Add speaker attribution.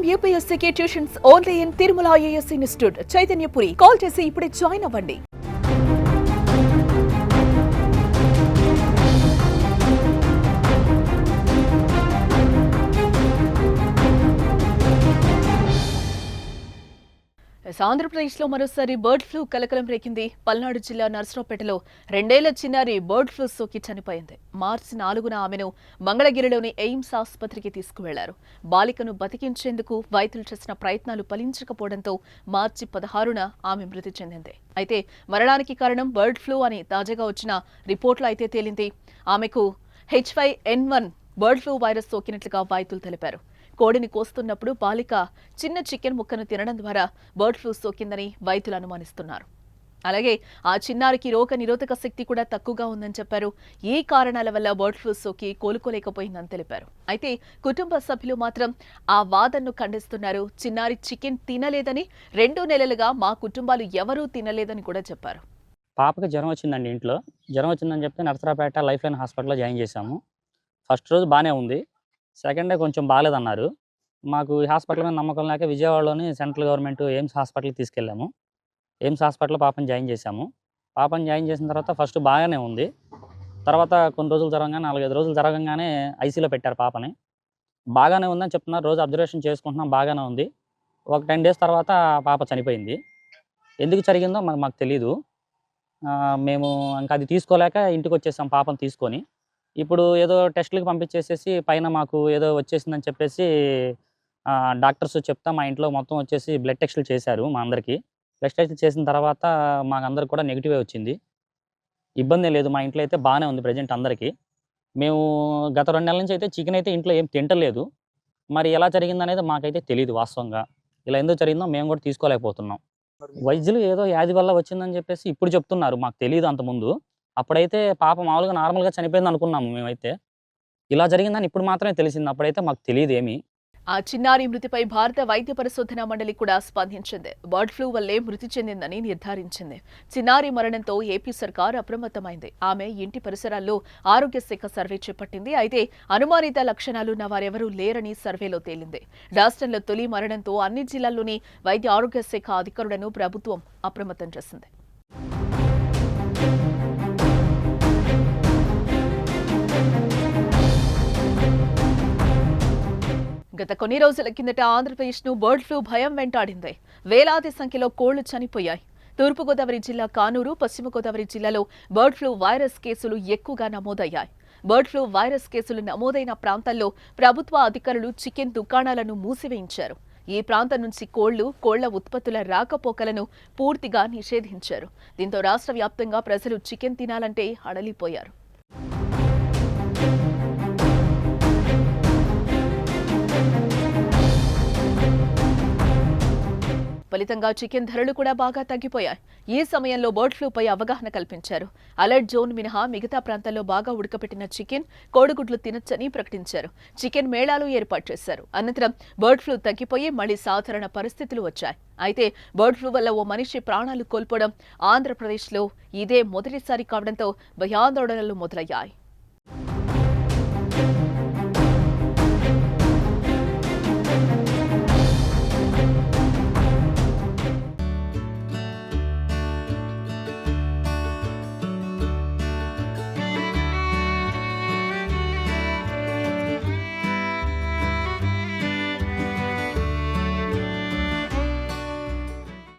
Speaker 1: IIM UPSC tuitions only in Tirumala IAS institute Chaitanyapuri. Call చేసి ఇప్పుడే join అవ్వండి. ఆంధ్రప్రదేశ్లో మరోసారి బర్డ్ ఫ్లూ కలకలం రేకింది. పల్నాడు జిల్లా నర్సరావుపేటలో 2 ఏళ్ల చిన్నారి బర్డ్ ఫ్లూ సోకి చనిపోయింది. మార్చి 4న ఆమెను మంగళగిరిలోని ఎయిమ్స్ ఆసుపత్రికి తీసుకువెళ్లారు. బాలికను బతికించేందుకు వైద్యులు చేసిన ప్రయత్నాలు ఫలించకపోవడంతో మార్చి 16న ఆమె మృతి చెందింది. అయితే మరణానికి కారణం బర్డ్ ఫ్లూ అని తాజాగా వచ్చిన రిపోర్టులో అయితే తేలింది. ఆమెకు H5N1 బర్డ్ ఫ్లూ వైరస్ సోకినట్లుగా వైద్యులు తెలిపారు. కోడిని కోస్తున్నప్పుడు బాలిక చిన్న చికెన్ ముక్కను తినడం ద్వారా బర్డ్ ఫ్లూ సోకిందని వైద్యులు అనుమానిస్తున్నారు. అలాగే ఆ చిన్నారికి రోగ నిరోధక శక్తి కూడా తక్కువగా ఉందని చెప్పారు. ఈ కారణాల వల్ల బర్డ్ ఫ్లూ సోకి కోలుకోలేకపోయిందని తెలిపారు. అయితే కుటుంబ సభ్యులు మాత్రం ఆ వాదనను ఖండిస్తున్నారు. చిన్నారి చికెన్ తినలేదని, 2 నెలలుగా మా కుటుంబాలు ఎవరూ తినలేదని కూడా చెప్పారు.
Speaker 2: పాపకి జ్వరం వచ్చిందండి. ఇంట్లో జ్వరం వచ్చిందని చెప్తే నర్సరావుపేట లైఫ్ లైన్ హాస్పిటల్లో జాయిన్ చేశాము. ఫస్ట్ రోజు బాగానే ఉంది. సెకండ్ డే కొంచెం బాగాలేదన్నారు. మాకు ఈ హాస్పిటల్ మీద నమ్మకం లేక విజయవాడలోని సెంట్రల్ గవర్నమెంట్ ఎయిమ్స్ హాస్పిటల్కి తీసుకెళ్ళాము. ఎయిమ్స్ హాస్పిటల్లో పాపని జాయిన్ చేశాము. పాపని జాయిన్ చేసిన తర్వాత ఫస్ట్ బాగానే ఉంది. తర్వాత కొన్ని రోజులు జరగగానే 4-5 రోజులు జరగగానే ఐసీలో పెట్టారు పాపని. బాగానే ఉందని చెప్తున్నారు. రోజు అబ్జర్వేషన్ చేసుకుంటున్నాం, బాగానే ఉంది. ఒక 10 డేస్ తర్వాత పాప చనిపోయింది. ఎందుకు జరిగిందో మాకు తెలీదు. మేము ఇంకా అది తీసుకోలేక ఇంటికి వచ్చేసాం పాపను తీసుకొని. ఇప్పుడు ఏదో టెస్టులకి పంపించేసేసి పైన మాకు ఏదో వచ్చేసిందని చెప్పేసి డాక్టర్స్ చెప్తా మా ఇంట్లో మొత్తం వచ్చేసి బ్లడ్ టెస్టులు చేశారు మా అందరికీ. బ్లడ్ టెస్టులు చేసిన తర్వాత మాకందరికి కూడా నెగిటివే వచ్చింది. ఇబ్బంది లేదు. మా ఇంట్లో అయితే బాగానే ఉంది ప్రజెంట్ అందరికీ. మేము గత 2 నెలల నుంచి అయితే చికెన్ అయితే ఇంట్లో ఏం తింటలేదు. మరి ఎలా జరిగిందనేది మాకైతే తెలీదు వాస్తవంగా. ఇలా ఎందుకు జరిగిందో మేము కూడా తీసుకోలేకపోతున్నాం. వైద్యులు ఏదో వ్యాధి వల్ల వచ్చిందని చెప్పేసి ఇప్పుడు చెప్తున్నారు. మాకు తెలీదు అంతకుముందు. అప్పుడైతే పాప మామూలుగా నార్మల్‌గా చనిపోయింది అనుకున్నాము మేమైతే. ఇలా జరిగిందని ఇప్పుడు మాత్రమే తెలిసింది. అప్పుడైతే మాకు తెలీదేమీ.
Speaker 1: ఆ చిన్నారి మృతిపై భారత వైద్య పరిశోధనా మండలి కూడా స్పందించింది. బర్డ్ ఫ్లూ వల్లే మృతి చెందిందని నిర్ధారించింది. చిన్నారి మరణంతో ఏపీ సర్కార్ అప్రమత్తమైంది. ఆమె ఇంటి పరిసరాల్లో ఆరోగ్య శాఖ సర్వే చేపట్టింది. అయితే అనుమానిత లక్షణాలున్న వారెవరూ లేరని సర్వేలో తేలింది. రాష్ట్రంలో తొలి మరణంతో అన్ని జిల్లాల్లోని వైద్య ఆరోగ్య శాఖ అధికారులను ప్రభుత్వం అప్రమత్తం చేసింది. గత కొన్ని రోజుల కిందట ఆంధ్రప్రదేశ్ను బర్డ్ ఫ్లూ భయం వెంటాడింది. వేలాది సంఖ్యలో కోళ్లు చనిపోయాయి. తూర్పుగోదావరి జిల్లా కానూరు, పశ్చిమ గోదావరి జిల్లాలో బర్డ్ ఫ్లూ వైరస్ కేసులు ఎక్కువగా నమోదయ్యాయి. బర్డ్ ఫ్లూ వైరస్ కేసులు నమోదైన ప్రాంతాల్లో ప్రభుత్వ అధికారులు చికెన్ దుకాణాలను మూసివేయించారు. ఈ ప్రాంతం నుంచి కోళ్ల ఉత్పత్తుల రాకపోకలను పూర్తిగా నిషేధించారు. దీంతో రాష్ట్ర వ్యాప్తంగా ప్రజలు చికెన్ తినాలంటే హడలిపోయారు. ఫలితంగా చికెన్ ధరలు కూడా బాగా తగ్గిపోయాయి. ఈ సమయంలో బర్డ్ ఫ్లూపై అవగాహన కల్పించారు. అలర్ట్ జోన్ మినహా మిగతా ప్రాంతాల్లో బాగా ఉడకపెట్టిన చికెన్, కోడిగుడ్లు తినొచ్చని ప్రకటించారు. చికెన్ మేళాలు ఏర్పాటు చేశారు. అనంతరం బర్డ్ ఫ్లూ తగ్గిపోయి మళ్లీ సాధారణ పరిస్థితులు వచ్చాయి. అయితే బర్డ్ ఫ్లూ వల్ల ఓ మనిషి ప్రాణాలు కోల్పోవడం ఆంధ్రప్రదేశ్లో ఇదే మొదటిసారి కావడంతో భయాందోళనలు మొదలయ్యాయి.